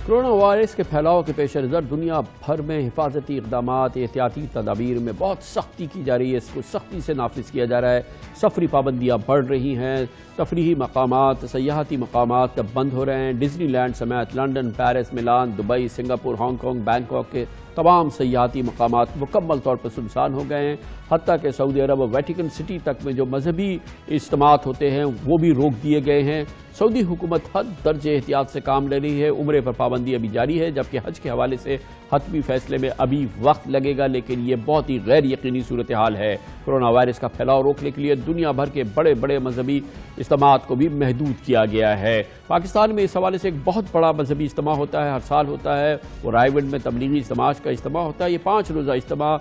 Corona virus کے پھیلاؤ کے پیش نظر دنیا بھر میں حفاظتی اقدامات احتیاطی تدابیر میں بہت سختی کی جا رہی ہے، اس کو سختی سے نافذ کیا جا رہا ہے۔ سفری پابندیاں بڑھ رہی ہیں، تفریحی مقامات، سیاحتی مقامات بند ہو رہے ہیں۔ ڈزنی لینڈ سمیت London, Paris, Milan, Dubai, Singapore, Hong Kong, Bangkok کے تمام سیاحتی مقامات مکمل طور پر سنسان ہو گئے ہیں۔ حتیٰ کہ سعودی عرب اور ویٹیکن سٹی تک میں جو مذہبی اجتماعات ہوتے ہیں وہ بھی روک دیے گئے ہیں۔ سعودی حکومت حد درجہ احتیاط سے کام لے رہی ہے۔ عمرے پر پابندی ابھی جاری ہے، جبکہ حج کے حوالے سے حتمی فیصلے میں ابھی وقت لگے گا، لیکن یہ بہت ہی غیر یقینی صورتحال ہے۔ کورونا وائرس کا پھیلاؤ روکنے کے لیے دنیا بھر کے بڑے بڑے مذہبی اجتماعات کو بھی محدود کیا گیا ہے۔ پاکستان میں اس حوالے سے ایک بہت بڑا مذہبی اجتماع ہوتا ہے، ہر سال ہوتا ہے، وہ رائے ونڈ میں تبلیغی سماج کا اجتماع ہوتا ہے۔ یہ 5 روزہ اجتماع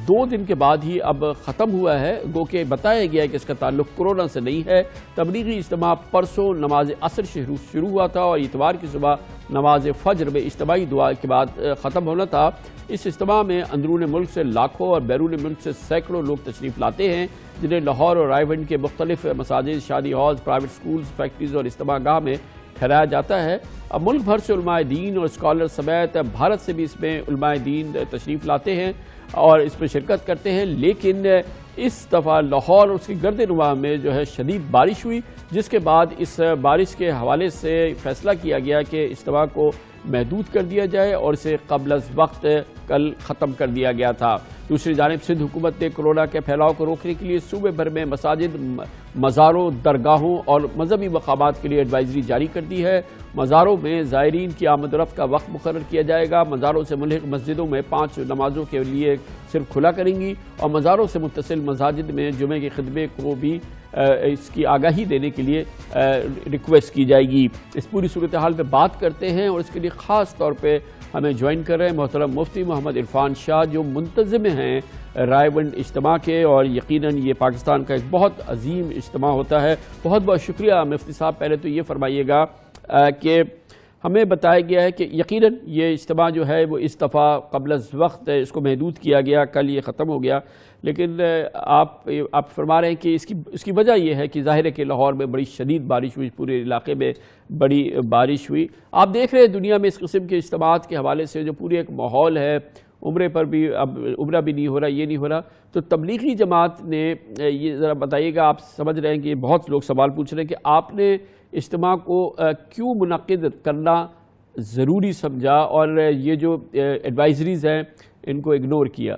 2 دن کے بعد ہی اب ختم ہوا ہے، گو کہ بتایا گیا ہے کہ اس کا تعلق کورونا سے نہیں ہے۔ تبلیغی اجتماع پرسوں نماز عصر شروع ہوا تھا اور اتوار کی صبح نماز فجر میں اجتماعی دعا کے بعد ختم ہونا تھا۔ اس اجتماع میں اندرون ملک سے لاکھوں اور بیرون ملک سے سینکڑوں لوگ تشریف لاتے ہیں، جنہیں لاہور اور رائے ونڈ کے مختلف مساجد، شادی ہالز، پرائیویٹ سکولز، فیکٹریز اور اجتماع گاہ میں ٹھہرایا جاتا ہے۔ اب ملک بھر سے علماء دین اور اسکالر سمیت بھارت سے بھی اس میں علماء دین تشریف لاتے ہیں اور اس میں شرکت کرتے ہیں، لیکن اس دفعہ لاہور اور اس کی گرد نواح میں جو ہے شدید بارش ہوئی، جس کے بعد اس بارش کے حوالے سے فیصلہ کیا گیا کہ اجتماع کو محدود کر دیا جائے اور اسے قبل از وقت کل ختم کر دیا گیا تھا۔ دوسری جانب سندھ حکومت نے کورونا کے پھیلاؤ کو روکنے کے لیے صوبے بھر میں مساجد، مزاروں، درگاہوں اور مذہبی مقامات کے لیے ایڈوائزری جاری کر دی ہے۔ مزاروں میں زائرین کی آمد و رفت کا وقت مقرر کیا جائے گا۔ مزاروں سے ملحق مسجدوں میں 5 نمازوں کے لیے صرف کھلا کریں گی اور مزاروں سے متصل مساجد میں جمعے کے خطبے کو بھی اس کی آگاہی دینے کے لیے ریکویسٹ کی جائے گی۔ اس پوری صورتحال پہ بات کرتے ہیں اور اس کے لیے خاص طور پہ ہمیں جوائن کر رہے ہیں محترم مفتی محمد عرفان شاہ، جو منتظم ہیں رائے ونڈ اجتماع کے، اور یقیناً یہ پاکستان کا ایک بہت عظیم اجتماع ہوتا ہے۔ بہت بہت شکریہ مفتی صاحب۔ پہلے تو یہ فرمائیے گا کہ ہمیں بتایا گیا ہے کہ یقیناً یہ اجتماع جو ہے وہ اس دفعہ قبل از وقت اس کو محدود کیا گیا، کل یہ ختم ہو گیا، لیکن آپ فرما رہے ہیں کہ اس کی وجہ یہ ہے کہ ظاہر ہے کہ لاہور میں بڑی شدید بارش ہوئی، پورے علاقے میں بڑی بارش ہوئی۔ آپ دیکھ رہے ہیں دنیا میں اس قسم کے اجتماعات کے حوالے سے جو پورے ایک ماحول ہے، عمرے پر بھی اب عمرہ بھی نہیں ہو رہا، یہ نہیں ہو رہا، تو تبلیغی جماعت نے یہ ذرا بتائیے گا، آپ سمجھ رہے ہیں کہ بہت لوگ سوال پوچھ رہے ہیں کہ آپ نے اجتماع کو کیوں منعقد کرنا ضروری سمجھا اور یہ جو ایڈوائزریز ہیں ان کو اگنور کیا؟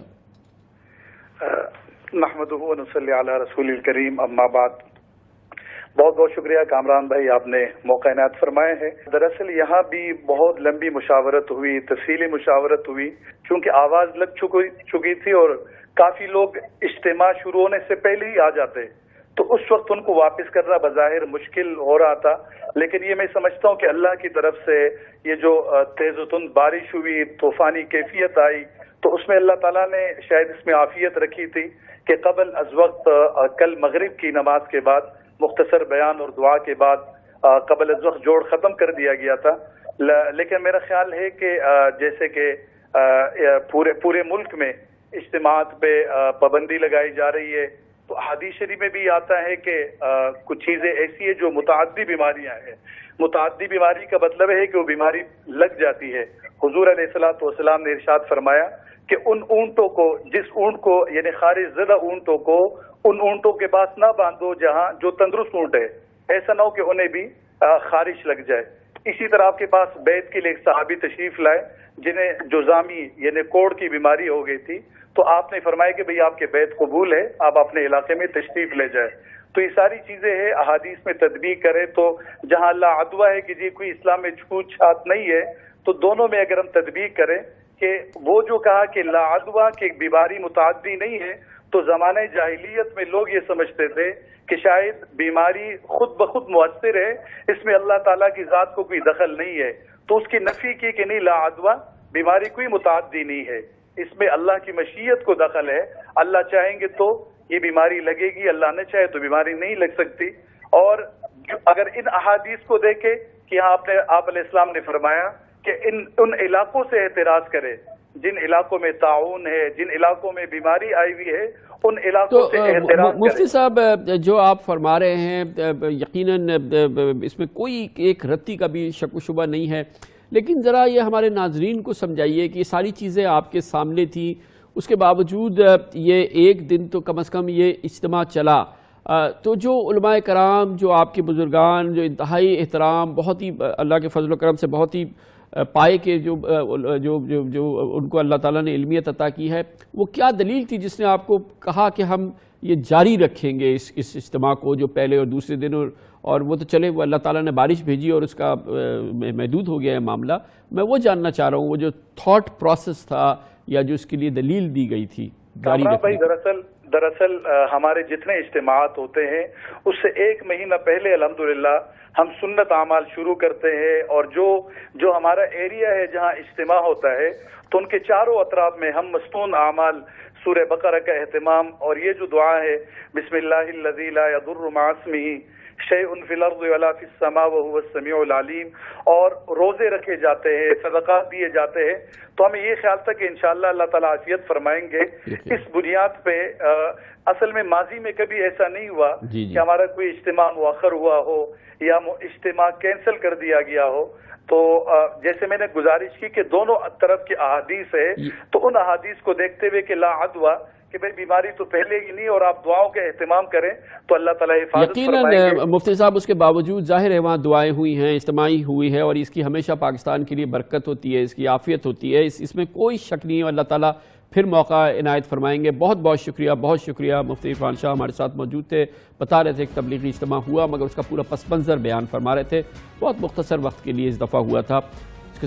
نحمدہ و نصلی علی رسول الکریم، اما بعد۔ بہت بہت شکریہ کامران بھائی، آپ نے موقع عنایت فرمائے ہیں۔ دراصل یہاں بھی بہت لمبی مشاورت ہوئی، تفصیلی مشاورت ہوئی، چونکہ آواز لگ چکی تھی اور کافی لوگ اجتماع شروع ہونے سے پہلے ہی آ جاتے، تو اس وقت ان کو واپس کرنا بظاہر مشکل ہو رہا تھا، لیکن یہ میں سمجھتا ہوں کہ اللہ کی طرف سے یہ جو تیز و تند بارش ہوئی، طوفانی کیفیت آئی، تو اس میں اللہ تعالیٰ نے شاید اس میں عافیت رکھی تھی کہ قبل از وقت کل مغرب کی نماز کے بعد مختصر بیان اور دعا کے بعد قبل از وقت جوڑ ختم کر دیا گیا تھا۔ لیکن میرا خیال ہے کہ جیسے کہ پورے ملک میں اجتماعات پہ پابندی لگائی جا رہی ہے، تو حدیث شریف میں بھی آتا ہے کہ کچھ چیزیں ایسی ہیں جو متعدی بیماریاں ہیں۔ متعدی بیماری کا مطلب ہے کہ وہ بیماری لگ جاتی ہے۔ حضور علیہ الصلوۃ والسلام نے ارشاد فرمایا کہ ان اونٹوں کو، جس اونٹ کو یعنی خارش زدہ اونٹوں کو ان اونٹوں کے پاس نہ باندھو جہاں جو تندرست اونٹ ہے، ایسا نہ ہو کہ انہیں بھی خارش لگ جائے۔ اسی طرح آپ کے پاس بیت کے لیے ایک صحابی تشریف لائے جنہیں جزامی یعنی کوڑ کی بیماری ہو گئی تھی، تو آپ نے فرمایا کہ بھئی آپ کے بیت قبول ہے، آپ اپنے علاقے میں تشریف لے جائے۔ تو یہ ساری چیزیں ہیں، احادیث میں تطبیق کرے تو جہاں اللہ عدوہ ہے کہ جی کوئی اسلام میں چھوت چھات نہیں ہے، تو دونوں میں اگر ہم تطبیق کریں کہ وہ جو کہا کہ لا عدوہ کہ بیماری متعدی نہیں ہے، تو زمانہ جاہلیت میں لوگ یہ سمجھتے تھے کہ شاید بیماری خود بخود مؤثر ہے، اس میں اللہ تعالیٰ کی ذات کو کوئی دخل نہیں ہے، تو اس کی نفی کی کہ نہیں، لا عدوہ بیماری کوئی متعدی نہیں ہے، اس میں اللہ کی مشیت کو دخل ہے، اللہ چاہیں گے تو یہ بیماری لگے گی، اللہ نہ چاہے تو بیماری نہیں لگ سکتی۔ اور اگر ان احادیث کو دیکھے کہ یہاں آپ علیہ السلام نے فرمایا کہ ان علاقوں سے احتراز کرے جن علاقوں میں طاعون ہے، جن علاقوں میں بیماری آئی ہوئی ہے، ان علاقوں سے احتراز کرے۔ مفتی صاحب، جو آپ فرما رہے ہیں یقیناً اس میں کوئی ایک رتی کا بھی شک و شبہ نہیں ہے، لیکن ذرا یہ ہمارے ناظرین کو سمجھائیے کہ یہ ساری چیزیں آپ کے سامنے تھیں، اس کے باوجود یہ ایک دن تو کم از کم یہ اجتماع چلا، تو جو علماء کرام، جو آپ کے بزرگان، جو انتہائی احترام، بہت ہی اللہ کے فضل و کرم سے بہت ہی پائے کے جو ان کو اللہ تعالیٰ نے علمیت عطا کی ہے، وہ کیا دلیل تھی جس نے آپ کو کہا کہ ہم یہ جاری رکھیں گے اس اجتماع کو، جو پہلے اور دوسرے دن، اور وہ تو چلے، وہ اللہ تعالیٰ نے بارش بھیجی اور اس کا محدود ہو گیا ہے معاملہ. میں وہ جاننا چاہ رہا ہوں وہ جو تھاٹ پروسیس تھا یا جو اس کے لیے دلیل دی گئی تھی جاری رکھنے. دراصل ہمارے جتنے اجتماعات ہوتے ہیں اس سے ایک مہینہ پہلے الحمدللہ ہم سنت اعمال شروع کرتے ہیں، اور جو ہمارا ایریا ہے جہاں اجتماع ہوتا ہے تو ان کے چاروں اطراف میں ہم مستون اعمال، سورہ بقرہ کا اہتمام، اور یہ جو دعا ہے بسم اللہ الذی لا یضر مع اسمہ شیء فی الارض ولا فی السماء وهو السمیع العلیم، اور روزے رکھے جاتے ہیں، صدقات دیے جاتے ہیں. تو ہمیں یہ خیال تھا کہ انشاءاللہ اللہ تعالیٰ عافیت فرمائیں گے. اس بنیاد پہ اصل میں ماضی میں کبھی ایسا نہیں ہوا کہ ہمارا کوئی اجتماع مؤخر ہوا ہو یا اجتماع کینسل کر دیا گیا ہو. تو جیسے میں نے گزارش کی کہ دونوں طرف کی احادیث ہے، تو ان احادیث کو دیکھتے ہوئے کہ لا عدوہ، کہ بھئی بیماری تو پہلے ہی نہیں، اور آپ دعاؤں کا اہتمام کریں تو اللہ تعالیٰ حفاظت فرمائیں گے. یقیناً مفتی صاحب اس کے باوجود ظاہر ہے وہاں دعائیں ہوئی ہیں، اجتماعی ہوئی ہے، اور اس کی ہمیشہ پاکستان کے لیے برکت ہوتی ہے، اس کی عافیت ہوتی ہے، اس میں کوئی شک نہیں ہے. اللہ تعالیٰ پھر موقع عنایت فرمائیں گے. بہت بہت شکریہ، بہت شکریہ. مفتی عرفان شاہ ہمارے ساتھ موجود تھے، بتا رہے تھے ایک تبلیغی اجتماع ہوا مگر اس کا پورا پس منظر بیان فرما رہے تھے. بہت مختصر وقت کے لیے اس دفعہ ہوا تھا.